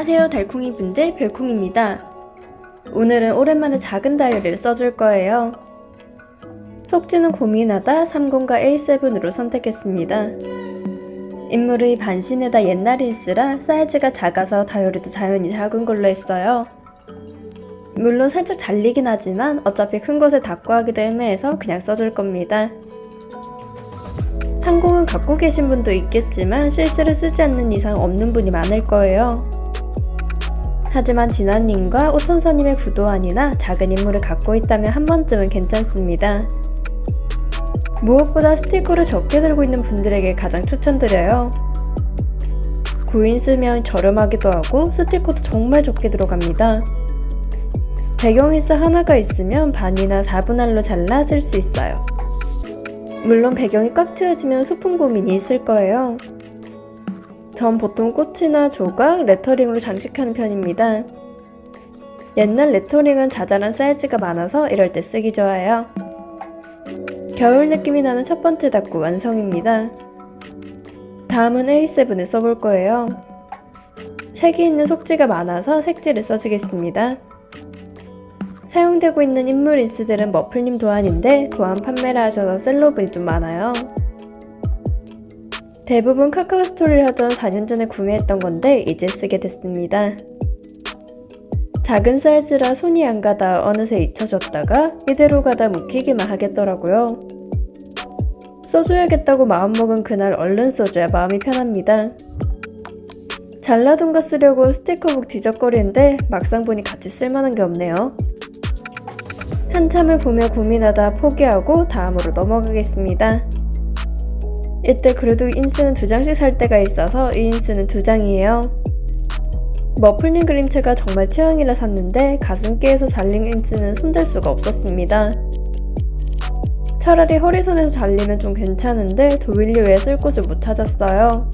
안녕하세요 달콩이 분들, 별콩입니다. 오늘은 오랜만에 작은 다이어리를 써줄 거예요. 속지는 고민하다 30과 A7으로 선택했습니다. 인물의 반신에다 옛날 인스라 사이즈가 작아서 다이어리도 자연히 작은 걸로 했어요. 물론 살짝 잘리긴 하지만 어차피 큰 것에 닫고 하기도 애매해서 그냥 써줄 겁니다. 상공은 갖고 계신 분도 있겠지만 실수를 쓰지 않는 이상 없는 분이 많을 거예요. 하지만 진아님과 오천사님의 구도안이나 작은 인물을 갖고 있다면 한 번쯤은 괜찮습니다. 무엇보다 스티커를 적게 들고 있는 분들에게 가장 추천드려요. 9인 쓰면 저렴하기도 하고 스티커도 정말 적게 들어갑니다. 배경 인스 하나가 있으면 반이나 4분할로 잘라 쓸 수 있어요. 물론 배경이 꽉 채워지면 소품 고민이 있을 거예요. 전 보통 꽃이나 조각, 레터링으로 장식하는 편입니다. 옛날 레터링은 자잘한 사이즈가 많아서 이럴 때 쓰기 좋아요. 겨울 느낌이 나는 첫 번째 닫구 완성입니다. 다음은 A7을 써볼 거예요. 색이 있는 속지가 많아서 색지를 써주겠습니다. 사용되고 있는 인물 인스들은 머플님 도안인데 도안 판매를 하셔서 셀러분이 좀 많아요. 대부분 카카오 스토리를 하던 4년 전에 구매했던 건데 이제 쓰게 됐습니다. 작은 사이즈라 손이 안 가다 어느새 잊혀졌다가 이대로 가다 묵히기만 하겠더라고요. 써줘야겠다고 마음먹은 그날 얼른 써줘야 마음이 편합니다. 잘라둔 거 쓰려고 스티커북 뒤적거리는데 막상 보니 같이 쓸만한 게 없네요. 한참을 보며 고민하다 포기하고 다음으로 넘어가겠습니다. 이때 그래도 인스는 2장씩 살 때가 있어서 이 인스는 2장이에요. 머플님 그림체가 정말 취향이라 샀는데 가슴께에서 잘린 인스는 손댈 수가 없었습니다. 차라리 허리선에서 잘리면 좀 괜찮은데 도일리 외에 쓸 곳을 못 찾았어요.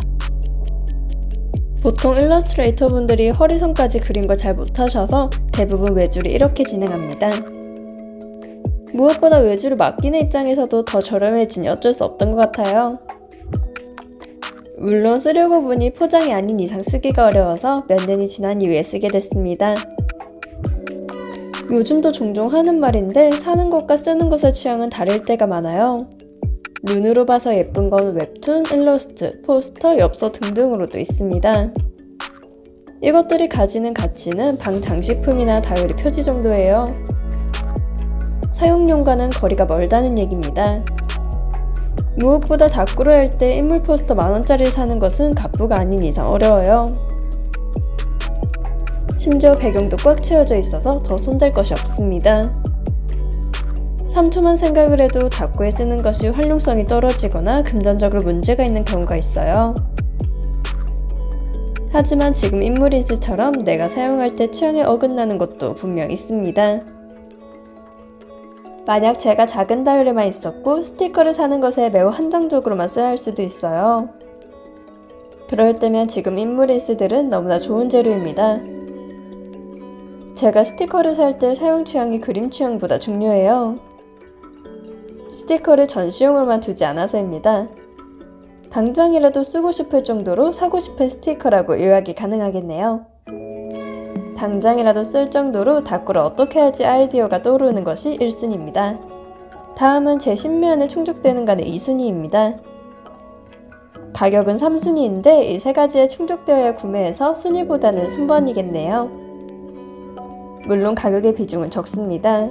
보통 일러스트레이터 분들이 허리선까지 그린 걸 잘 못하셔서 대부분 외주를 이렇게 진행합니다. 무엇보다 외주를 맡기는 입장에서도 더 저렴해지니 어쩔 수 없던 것 같아요. 물론 쓰려고 보니 포장이 아닌 이상 쓰기가 어려워서 몇 년이 지난 이후에 쓰게 됐습니다. 요즘도 종종 하는 말인데 사는 것과 쓰는 것의 취향은 다를 때가 많아요. 눈으로 봐서 예쁜 건 웹툰, 일러스트, 포스터, 엽서 등등으로도 있습니다. 이것들이 가지는 가치는 방 장식품이나 다이어리 표지 정도예요. 사용료과는 거리가 멀다는 얘기입니다. 무엇보다 닫구로 할 때 인물 포스터 만원짜리를 사는 것은 갑부가 아닌 이상 어려워요. 심지어 배경도 꽉 채워져 있어서 더 손댈 것이 없습니다. 3초만 생각을 해도 닫구에 쓰는 것이 활용성이 떨어지거나 금전적으로 문제가 있는 경우가 있어요. 하지만 지금 인물 인스처럼 내가 사용할 때 취향에 어긋나는 것도 분명 있습니다. 만약 제가 작은 다이어리만 있었고 스티커를 사는 것에 매우 한정적으로만 써야 할 수도 있어요. 그럴 때면 지금 인물 인스들은 너무나 좋은 재료입니다. 제가 스티커를 살 때 사용 취향이 그림 취향보다 중요해요. 스티커를 전시용으로만 두지 않아서입니다. 당장이라도 쓰고 싶을 정도로 사고 싶은 스티커라고 요약이 가능하겠네요. 당장이라도 쓸 정도로 닫구를 어떻게 할지 아이디어가 떠오르는 것이 1순위입니다. 다음은 제 신묘한에 충족되는가는 2순위입니다. 가격은 3순위인데 이 세 가지에 충족되어야 구매해서 순위보다는 순번이겠네요. 물론 가격의 비중은 적습니다.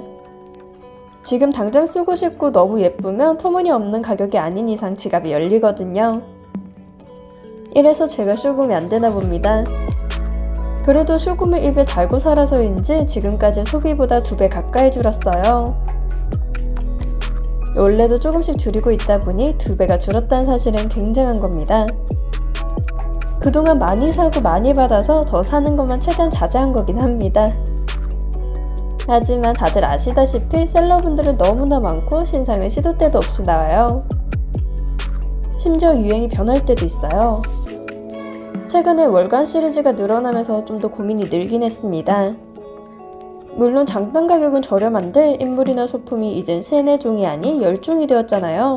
지금 당장 쓰고 싶고 너무 예쁘면 터무니없는 가격이 아닌 이상 지갑이 열리거든요. 이래서 제가 쇼금이 안 되나 봅니다. 그래도 쇼금을 입에 달고 살아서인지 지금까지 소비보다 2배 가까이 줄었어요. 원래도 조금씩 줄이고 있다 보니 2배가 줄었다는 사실은 굉장한 겁니다. 그동안 많이 사고 많이 받아서 더 사는 것만 최대한 자제한 거긴 합니다. 하지만 다들 아시다시피 셀러분들은 너무나 많고 신상은 시도 때도 없이 나와요. 심지어 유행이 변할 때도 있어요. 최근에 월간 시리즈가 늘어나면서 좀 더 고민이 늘긴 했습니다. 물론 장단 가격은 저렴한데 인물이나 소품이 이젠 3, 4종이 아닌 10종이 되었잖아요.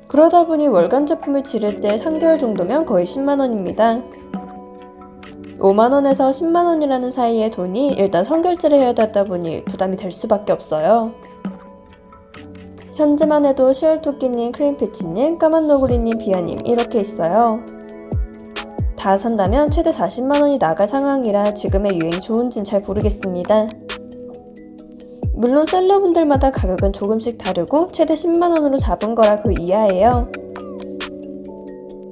그러다 보니 월간 제품을 지를 때 3개월 정도면 거의 10만원입니다. 5만원에서 10만원이라는 사이의 돈이 일단 선결제를 해야 되다 보니 부담이 될 수밖에 없어요. 현재만 해도 시월토끼님, 크림피치님, 까만너구리님, 비아님 이렇게 있어요. 다 산다면 최대 40만원이 나갈 상황이라 지금의 유행이 좋은진 잘 모르겠습니다. 물론 셀러분들마다 가격은 조금씩 다르고 최대 10만원으로 잡은 거라 그 이하예요.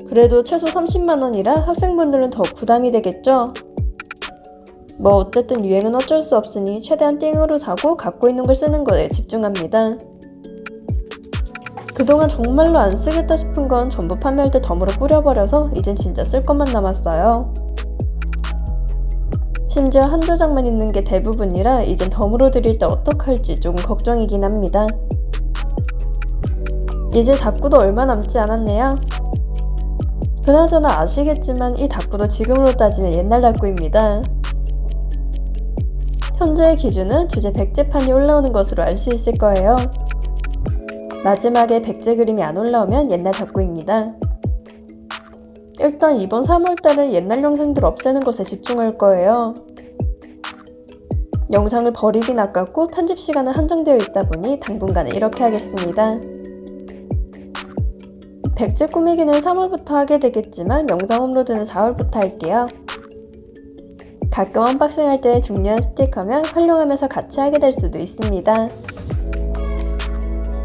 그래도 최소 30만원이라 학생분들은 더 부담이 되겠죠? 뭐 어쨌든 유행은 어쩔 수 없으니 최대한 띵으로 사고 갖고 있는 걸 쓰는 거에 집중합니다. 그동안 정말로 안 쓰겠다 싶은 건 전부 판매할 때 덤으로 뿌려버려서 이젠 진짜 쓸 것만 남았어요. 심지어 한두 장만 있는 게 대부분이라 이젠 덤으로 드릴 때 어떡할지 조금 걱정이긴 합니다. 이제 다꾸도 얼마 남지 않았네요. 그나저나 아시겠지만 이 다꾸도 지금으로 따지면 옛날 다꾸입니다. 현재의 기준은 주제 백제판이 올라오는 것으로 알 수 있을 거예요. 마지막에 백제 그림이 안 올라오면 옛날 다꾸입니다. 일단 이번 3월달은 옛날 영상들 없애는 것에 집중할 거예요. 영상을 버리긴 아깝고 편집 시간은 한정되어 있다 보니 당분간은 이렇게 하겠습니다. 백제 꾸미기는 3월부터 하게 되겠지만 영상 업로드는 4월부터 할게요. 가끔 언박싱 할 때 중요한 스티커면 활용하면서 같이 하게 될 수도 있습니다.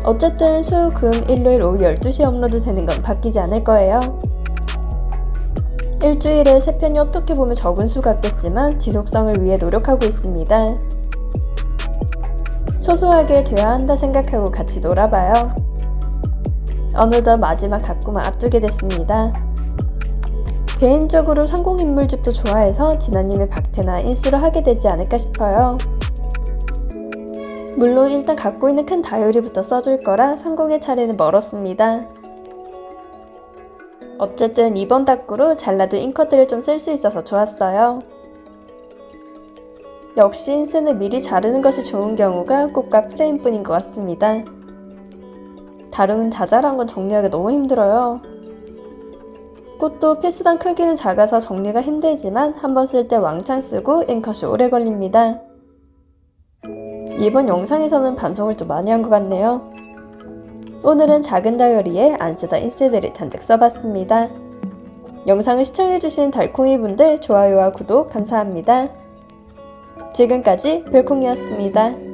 어쨌든 수, 금, 일요일 오후 12시에 업로드 되는 건 바뀌지 않을 거예요. 일주일에 3편이 어떻게 보면 적은 수 같겠지만 지속성을 위해 노력하고 있습니다. 소소하게 돼야 한다 생각하고 같이 놀아봐요. 어느덧 마지막 다꾸만 앞두게 됐습니다. 개인적으로 상공인물집도 좋아해서 진아님의 박태나 인수로 하게 되지 않을까 싶어요. 물론 일단 갖고 있는 큰 다이어리부터 써줄 거라 상공의 차례는 멀었습니다. 어쨌든 이번 다꾸로 잘라둔 잉커들을 좀 쓸 수 있어서 좋았어요. 역시 인쇄는 미리 자르는 것이 좋은 경우가 꽃과 프레임뿐인 것 같습니다. 다른 자잘한 건 정리하기 너무 힘들어요. 꽃도 피스당 크기는 작아서 정리가 힘들지만 한번 쓸 때 왕창 쓰고 잉컷이 오래 걸립니다. 이번 영상에서는 반성을 좀 많이 한 것 같네요. 오늘은 작은 다이어리에 안 쓰던 인쇄들을 잔뜩 써봤습니다. 영상을 시청해주신 달콩이 분들 좋아요와 구독 감사합니다. 지금까지 별콩이었습니다.